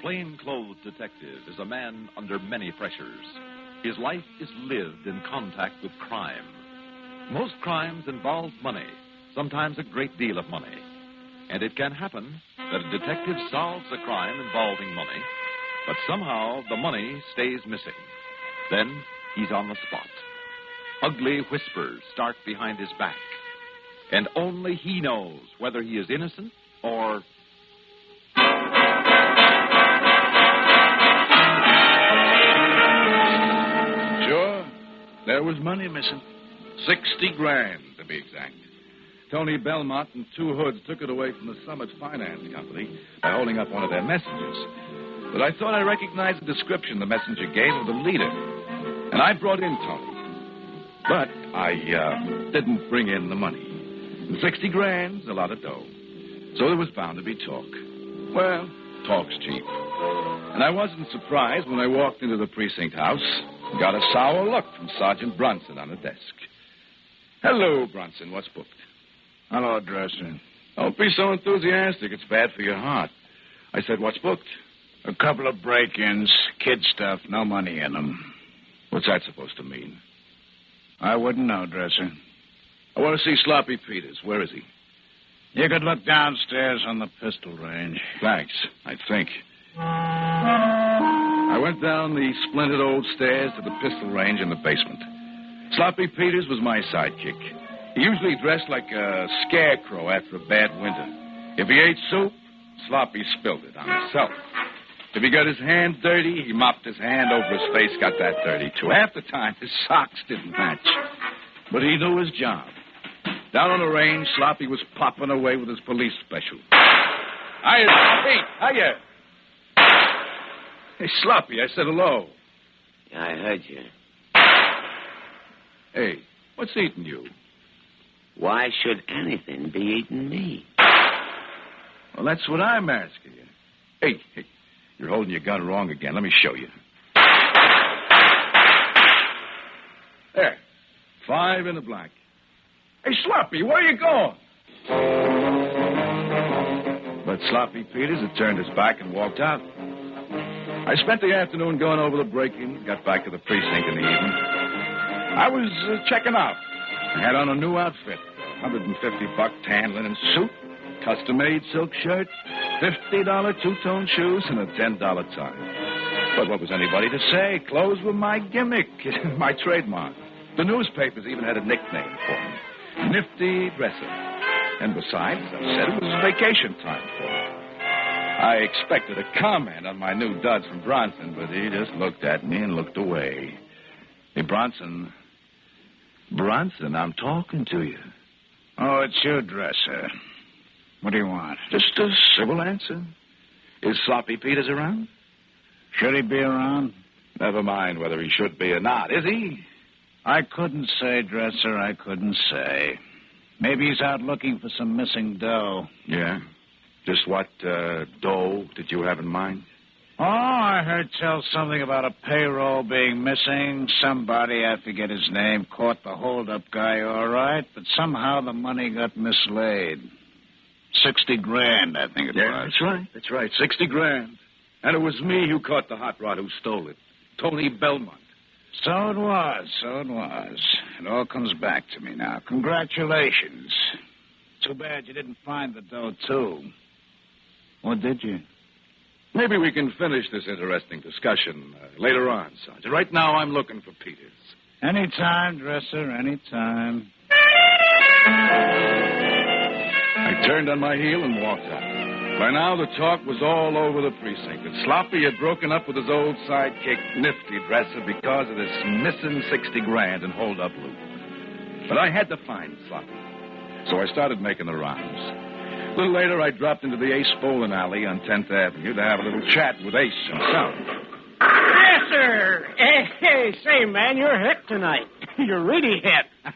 plainclothes detective is a man under many pressures. His life is lived in contact with crime. Most crimes involve money, sometimes a great deal of money. And it can happen that a detective solves a crime involving money, but somehow the money stays missing. Then he's on the spot. Ugly whispers start behind his back, and only he knows whether he is innocent or... Sure, there was money missing. 60 grand, to be exact. Tony Belmont and two hoods took it away from the Summit Finance Company by holding up one of their messengers. But I thought I recognized the description the messenger gave of the leader, and I brought in Tony. But I didn't bring in the money. And 60 grand's a lot of dough. So there was bound to be talk. Well, talk's cheap. And I wasn't surprised when I walked into the precinct house and got a sour look from Sergeant Brunson on the desk. Hello, Brunson. What's booked? Hello, Dresser. Don't be so enthusiastic. It's bad for your heart. I said, what's booked? A couple of break-ins, kid stuff, no money in them. What's that supposed to mean? I wouldn't know, Dresser. I want to see Sloppy Peters. Where is he? You could look downstairs on the pistol range. Thanks, I think. I went down the splintered old stairs to the pistol range in the basement. Sloppy Peters was my sidekick. He usually dressed like a scarecrow after a bad winter. If he ate soup, Sloppy spilled it on himself. If he got his hand dirty, he mopped his hand over his face, got that dirty, too. Half the time, his socks didn't match. But he knew his job. Down on the range, Sloppy was popping away with his police special. Hiya, Sloppy. Hiya. Hey, Sloppy, I said hello. Yeah, I heard you. Hey, what's eating you? Why should anything be eating me? Well, that's what I'm asking you. Hey, you're holding your gun wrong again. Let me show you. There. 5 in the black. Hey, Sloppy, where you going? But Sloppy Peters had turned his back and walked out. I spent the afternoon going over the break-ins, got back to the precinct in the evening. I was checking out. I had on a new outfit, $150 tan linen suit, custom-made silk shirt, $50 two-tone shoes, and a $10 tie. But what was anybody to say? Clothes were my gimmick, my trademark. The newspapers even had a nickname for me, Nifty Dresser. And besides, I said it was vacation time for me. I expected a comment on my new duds from Bronson, but he just looked at me and looked away. Hey, Bronson, I'm talking to you. Oh, it's you, Dresser. What do you want? Just a civil answer. Is Sloppy Peters around? Should he be around? Never mind whether he should be or not. Is he? I couldn't say, Dresser. I couldn't say. Maybe he's out looking for some missing dough. Yeah? Just what dough did you have in mind? Oh, I heard tell something about a payroll being missing. Somebody, I forget his name, caught the hold-up guy all right, but somehow the money got mislaid. 60 grand, I think it was. That's right. 60 grand. And it was me who caught the hot rod who stole it. Tony Belmont. So it was. It all comes back to me now. Congratulations. Too bad you didn't find the dough, too. Or did you? Maybe we can finish this interesting discussion later on, Sergeant. Right now, I'm looking for Peters. Anytime, Dresser, anytime. I turned on my heel and walked out. By now, the talk was all over the precinct that Sloppy had broken up with his old sidekick, Nifty Dresser, because of this missing 60 grand in hold-up loot. But I had to find Sloppy. So I started making the rounds. A little later, I dropped into the Ace Bowling Alley on 10th Avenue to have a little chat with Ace himself. Yes, sir. Hey, say, man, you're hip tonight. You're really hip.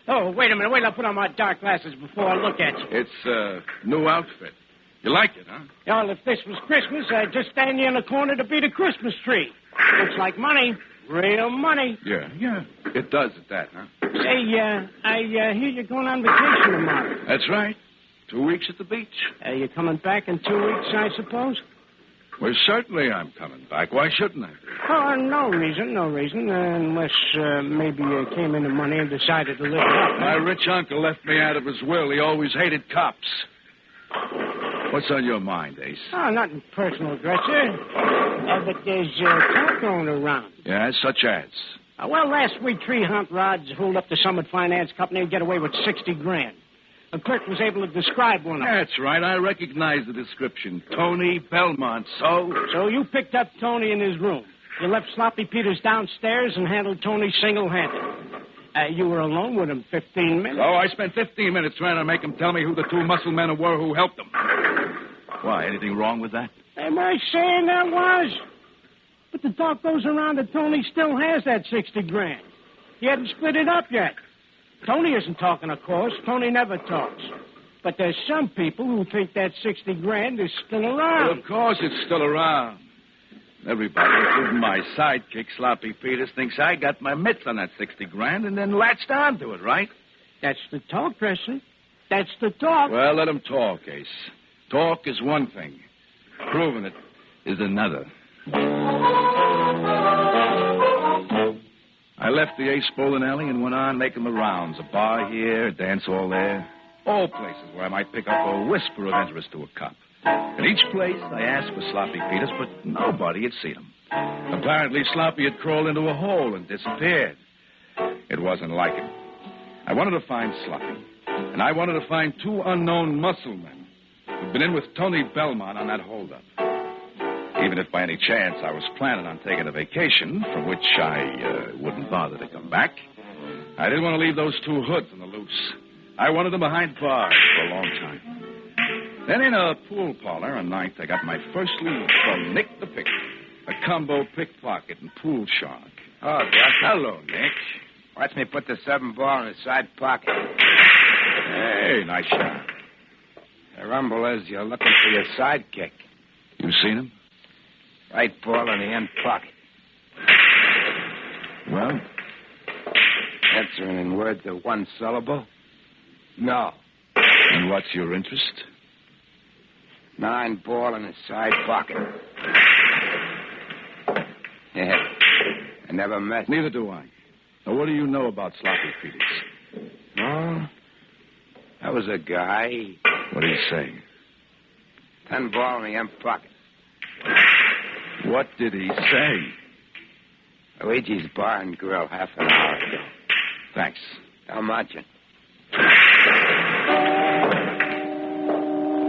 Oh, wait a minute. Wait till I put on my dark glasses before I look at you. It's a new outfit. You like it, huh? Well, if this was Christmas, I'd just stand you in the corner to beat a Christmas tree. Looks like money. Real money. Yeah. It does at that, huh? Say, I hear you're going on vacation tomorrow. That's right. 2 weeks at the beach. You're coming back in 2 weeks, I suppose? Well, certainly I'm coming back. Why shouldn't I? Oh, no reason. Unless maybe you came into money and decided to live it up. My rich uncle left me out of his will. He always hated cops. What's on your mind, Ace? Oh, nothing personal, Dresser. But there's talk going around. Yeah, such as? Well, last week, Tree Hunt Rods holed up the Summit Finance Company and get away with $60,000. A clerk was able to describe one of them. That's right. I recognize the description. Tony Belmont. So you picked up Tony in his room. You left Sloppy Peters downstairs and handled Tony single-handed. You were alone with him 15 minutes. Oh, I spent 15 minutes trying to make him tell me who the two muscle men were who helped him. Why, anything wrong with that? Am I saying that was? But the talk goes around that Tony still has that $60,000. He hadn't split it up yet. Tony isn't talking, of course. Tony never talks. But there's some people who think that $60,000 is still around. Well, of course it's still around. Everybody, including my sidekick, Sloppy Peters, thinks I got my mitts on that $60,000 and then latched onto it, right? That's the talk, Dresser. That's the talk. Well, let him talk, Ace. Talk is one thing. Proving it is another. I left the Ace bowling alley and went on making the rounds. A bar here, a dance hall there. All places where I might pick up a whisper of interest to a cop. At each place, I asked for Sloppy Peters, but nobody had seen him. Apparently, Sloppy had crawled into a hole and disappeared. It wasn't like him. I wanted to find Sloppy, and I wanted to find two unknown muscle men who'd been in with Tony Belmont on that holdup. Even if by any chance I was planning on taking a vacation, from which I wouldn't bother to come back, I didn't want to leave those two hoods on the loose. I wanted them behind bars for a long time. Then in a pool parlor on 9th, I got my first lead from Nick the Pick, a combo pickpocket and pool shark. Oh, Doc. Hello, Nick. Watch me put the 7-ball in the side pocket. Hey, nice shot. The rumble is you're looking for your sidekick. You seen him? Right ball in the end pocket. Well? Answering in words of one syllable? No. And what's your interest? 9-ball in the side pocket. Yeah. I never met. Neither do I. Now, what do you know about Sloppy Peters? Oh, that was a guy. What do you say? 10-ball in the end pocket. What did he say? Luigi's Bar and Grill half an hour ago. Thanks. Don't mention.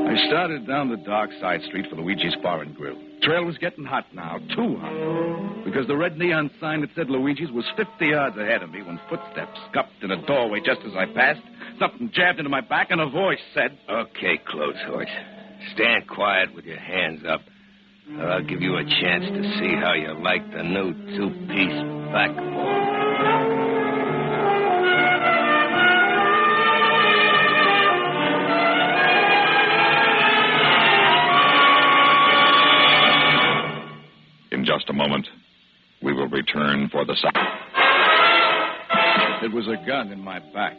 I started down the dark side street for Luigi's Bar and Grill. Trail was getting hot now, too hot. Because the red neon sign that said Luigi's was 50 yards ahead of me when footsteps scuffed in a doorway just as I passed. Something jabbed into my back and a voice said, Okay, clothes horse. Stand quiet with your hands up. Or I'll give you a chance to see how you like the new two-piece backbone. In just a moment, we will return for the second. It was a gun in my back.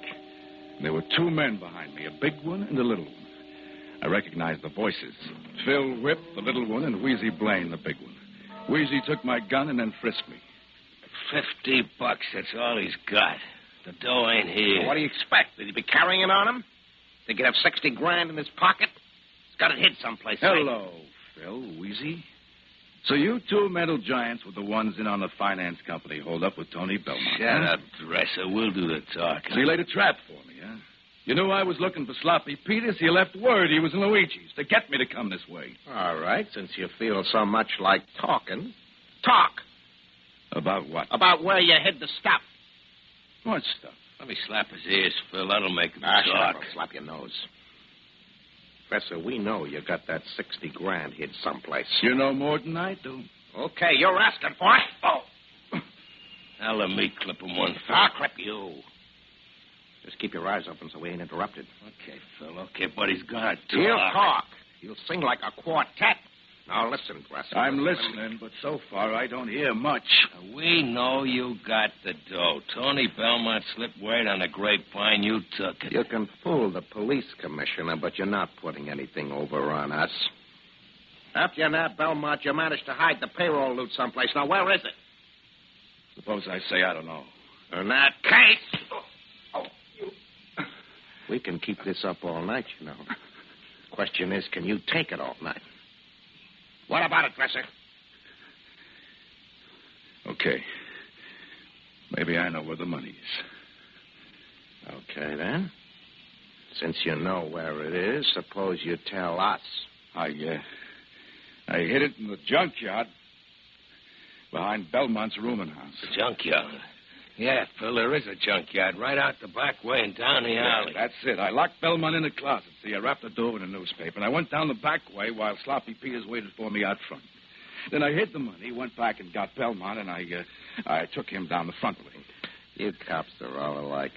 There were two men behind me, a big one and a little one. I recognized the voices. Phil Whip, the little one, and Wheezy Blaine, the big one. Wheezy took my gun and then frisked me. $50, that's all he's got. The dough ain't here. Well, what do you expect? Did he be carrying it on him? Think he'd have $60,000 in his pocket? He's got it hid someplace. Hello, Phil, Wheezy. So you two mental giants were the ones in on the finance company hold up with Tony Belmont. Shut up, Dresser. We'll do the talking. So you laid a trap for me, huh? You knew I was looking for Sloppy Peters. You left word he was in Luigi's to get me to come this way. All right, since you feel so much like talking, talk. About what? About where you hid the stuff. What stuff? Let me slap his ears, Phil. That'll make him Shut talk. up. I'll slap your nose. Professor, we know you got that $60,000 hid someplace. You know more than I do. Okay, you're asking for it. Oh. Now let me clip him one, Phil. I'll clip you. Just keep your eyes open so we ain't interrupted. Okay, Phil. Okay, but he's gonna talk. He'll talk. He'll sing like a quartet. Now listen, Dresser. I'm listening, but so far I don't hear much. We know you got the dough. Tony Belmont slipped word on the grapevine. You took it. You can fool the police commissioner, but you're not putting anything over on us. After you nabbed Belmont, you managed to hide the payroll loot someplace. Now, where is it? Suppose I say I don't know. In that case... We can keep this up all night, you know. Question is, can you take it all night? What about it, Dresser? Okay. Maybe I know where the money is. Okay, then. Since you know where it is, suppose you tell us. I hid it in the junkyard behind Belmont's rooming house. The junkyard? Yeah, Phil, there is a junkyard right out the back way and down the alley. That's it. I locked Belmont in the closet. See, I wrapped the door with a newspaper, and I went down the back way while Sloppy Peters waited for me out front. Then I hid the money, went back and got Belmont, and I took him down the front way. You cops are all alike.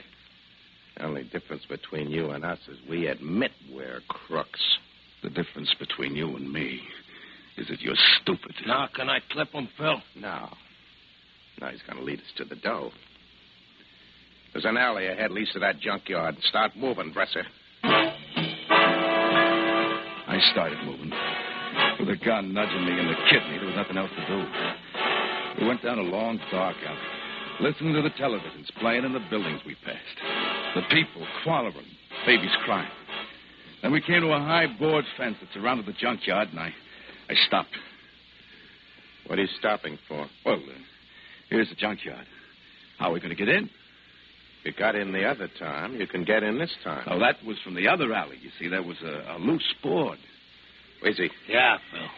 The only difference between you and us is we admit we're crooks. The difference between you and me is that you're stupid. Now, can I clip him, Phil? No. Now he's going to lead us to the dough. There's an alley ahead least of that junkyard. Start moving, Dresser. I started moving. With a gun nudging me in the kidney, there was nothing else to do. We went down a long, dark alley, listening to the televisions playing in the buildings we passed. The people quarreling, babies crying. Then we came to a high board fence that surrounded the junkyard, and I stopped. What are you stopping for? Well, here's the junkyard. How are we going to get in? You got in the other time. You can get in this time. Oh, that was from the other alley. You see, there was a loose board. Wheezy. Yeah, Phil.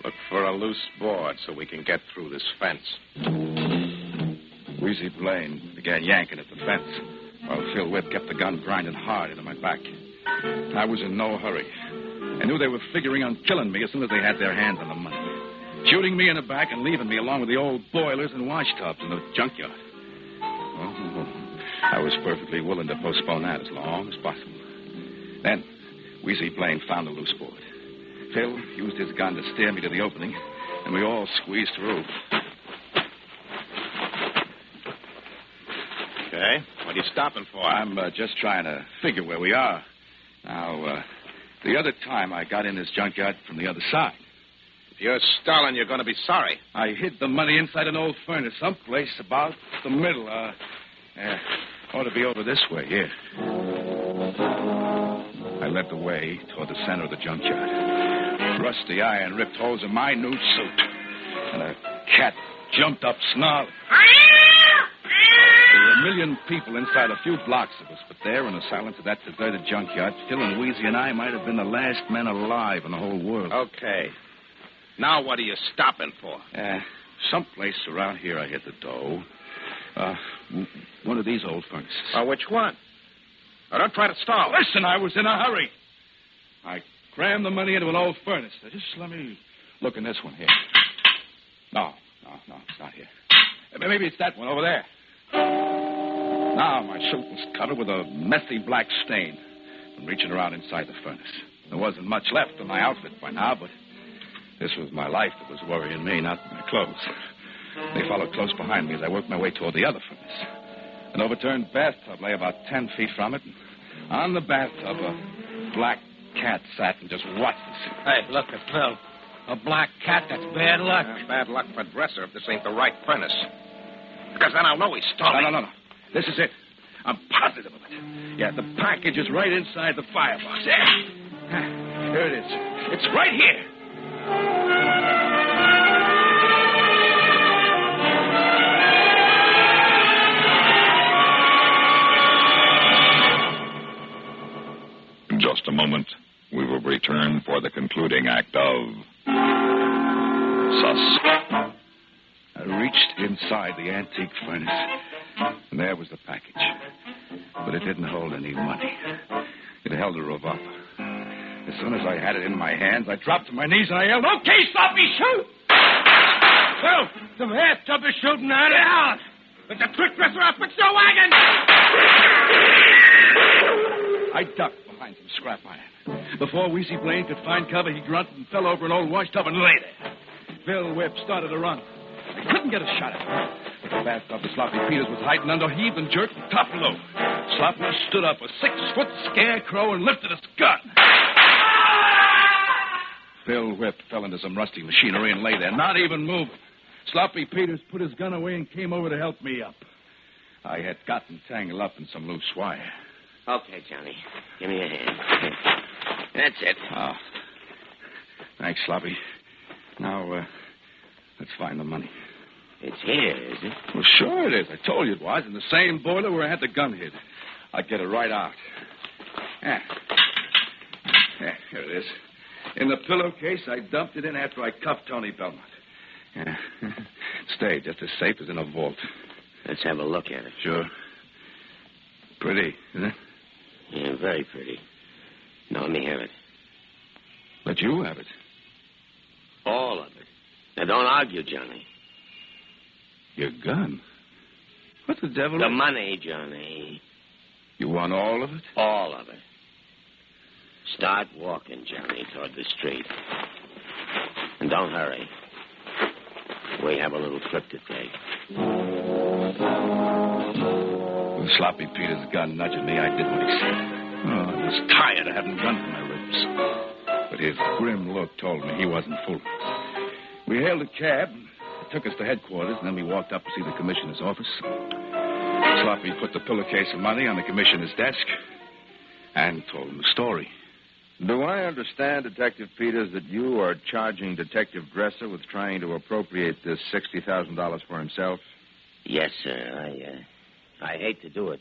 Look for a loose board so we can get through this fence. Wheezy Blaine began yanking at the fence, while Phil Whip kept the gun grinding hard into my back. I was in no hurry. I knew they were figuring on killing me as soon as they had their hands on the money. Shooting me in the back and leaving me along with the old boilers and washtubs in the junkyard. Oh, I was perfectly willing to postpone that as long as possible. Then, Wheezy Blaine found the loose board. Phil used his gun to steer me to the opening, and we all squeezed through. Okay. What are you stopping for? I'm just trying to figure where we are. Now, the other time I got in this junkyard from the other side. If you're stalling, you're going to be sorry. I hid the money inside an old furnace, someplace about the middle. Ought to be over this way, here. I led the way toward the center of the junkyard. Rusty iron ripped holes in my new suit. And a cat jumped up snarling. There were a million people inside a few blocks of us, but there in the silence of that deserted junkyard, Phil and Wheezy and I might have been the last men alive in the whole world. Okay. Now what are you stopping for? Someplace around here I hit the dough. One of these old furnaces. Which one? Now, don't try to stall. Listen, I was in a hurry. I crammed the money into an old furnace. Now, just let me look in this one here. No, it's not here. Maybe it's that one over there. Now my suit was covered with a messy black stain from reaching around inside the furnace. There wasn't much left of my outfit by now, but this was my life that was worrying me, not my clothes. They followed close behind me as I worked my way toward the other furnace. An overturned bathtub lay about 10 feet from it. And on the bathtub, a black cat sat and just watched us. Hey, look at Phil. A black cat, that's bad luck. Bad luck for Dresser if this ain't the right furnace. Because then I'll know he's stalling. No. This is it. I'm positive of it. Yeah, the package is right inside the firebox. Here it is. It's right here. In just a moment, we will return for the concluding act of Suspense. I reached inside the antique furnace, and there was the package. But it didn't hold any money. It held a revolver. As soon as I had it in my hands, I dropped to my knees and I yelled, "Okay, Sloppy, shoot!" Phil, the bathtub is shooting at it. Out! But the quick dresser up, fix your wagon! I ducked behind some scrap iron. Before Wheezy Blaine could find cover, he grunted and fell over an old washtub and lay there. Phil Whip started to run. I couldn't get a shot at him. But the bathtub that Sloppy Peters was hiding under heaved and jerked and toppled over. Sloppy stood up, a 6-foot scarecrow, and lifted his gun. Bill Whip fell into some rusty machinery and lay there, not even moving. Sloppy Peters put his gun away and came over to help me up. I had gotten tangled up in some loose wire. Okay, Johnny. Give me a hand. That's it. Oh. Thanks, Sloppy. Now, let's find the money. It's here, is it? Well, sure it is. I told you it was. In the same boiler where I had the gun hid. I'd get it right out. Yeah, here it is. In the pillowcase, I dumped it in after I cuffed Tony Belmont. Yeah. Stayed just as safe as in a vault. Let's have a look at it. Sure. Pretty, isn't it? Yeah, very pretty. Now, let me have it. Let you have it. All of it. Now, don't argue, Johnny. Your gun? What the devil? The money, Johnny. You want all of it? All of it. Start walking, Johnny, toward the street. And don't hurry. We have a little trip to take. With Sloppy Peters' gun nudging me, I did what he said. Oh, I was tired of having gun to my ribs. But his grim look told me he wasn't fooling. We hailed a cab. It took us to headquarters, and then we walked up to see the commissioner's office. Sloppy put the pillowcase of money on the commissioner's desk and told him the story. Do I understand, Detective Peters, that you are charging Detective Dresser with trying to appropriate this $60,000 for himself? Yes, sir. I hate to do it.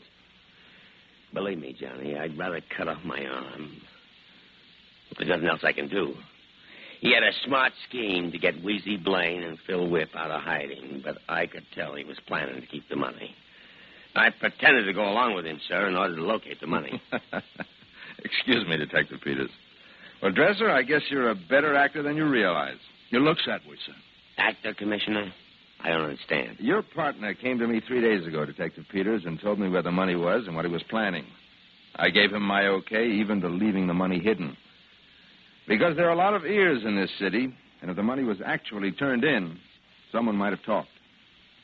Believe me, Johnny, I'd rather cut off my arm. There's nothing else I can do. He had a smart scheme to get Wheezy Blaine and Phil Whip out of hiding, but I could tell he was planning to keep the money. I pretended to go along with him, sir, in order to locate the money. Excuse me, Detective Peters. Well, Dresser, I guess you're a better actor than you realize. Your looks that way, sir. Actor, Commissioner? I don't understand. Your partner came to me 3 days ago, Detective Peters, and told me where the money was and what he was planning. I gave him my okay, even to leaving the money hidden. Because there are a lot of ears in this city, and if the money was actually turned in, someone might have talked.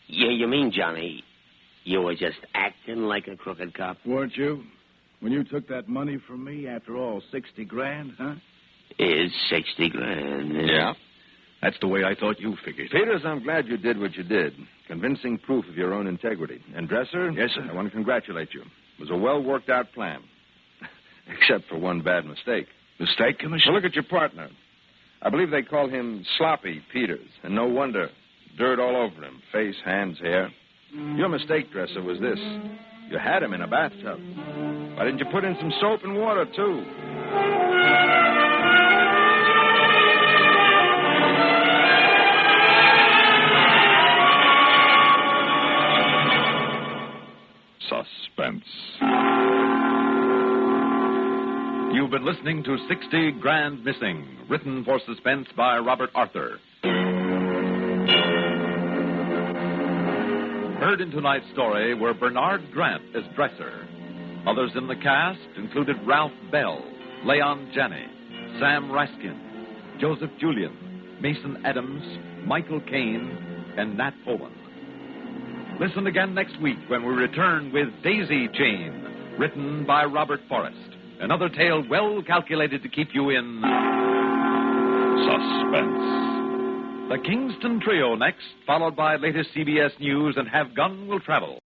Yeah, you mean, Johnny, you were just acting like a crooked cop? Weren't you? When you took that money from me, after all, 60 grand, huh? Is 60 grand. Yeah. That's the way I thought you figured. Peters, I'm glad you did what you did. Convincing proof of your own integrity. And Dresser? Yes, sir. I want to congratulate you. It was a well-worked-out plan. Except for one bad mistake. Mistake, Commissioner? Well, look at your partner. I believe they call him Sloppy Peters. And no wonder. Dirt all over him. Face, hands, hair. Your mistake, Dresser, was this. You had him in a bathtub. Why didn't you put in some soap and water, too? Suspense. You've been listening to 60 Grand Missing, written for Suspense by Robert Arthur. Heard in tonight's story were Bernard Grant as Dresser. Others in the cast included Ralph Bell, Leon Janney, Sam Raskin, Joseph Julian, Mason Adams, Michael Caine, and Nat Poland. Listen again next week when we return with Daisy Chain, written by Robert Forrest. Another tale well calculated to keep you in Suspense. The Kingston Trio next, followed by latest CBS News and Have Gun Will Travel.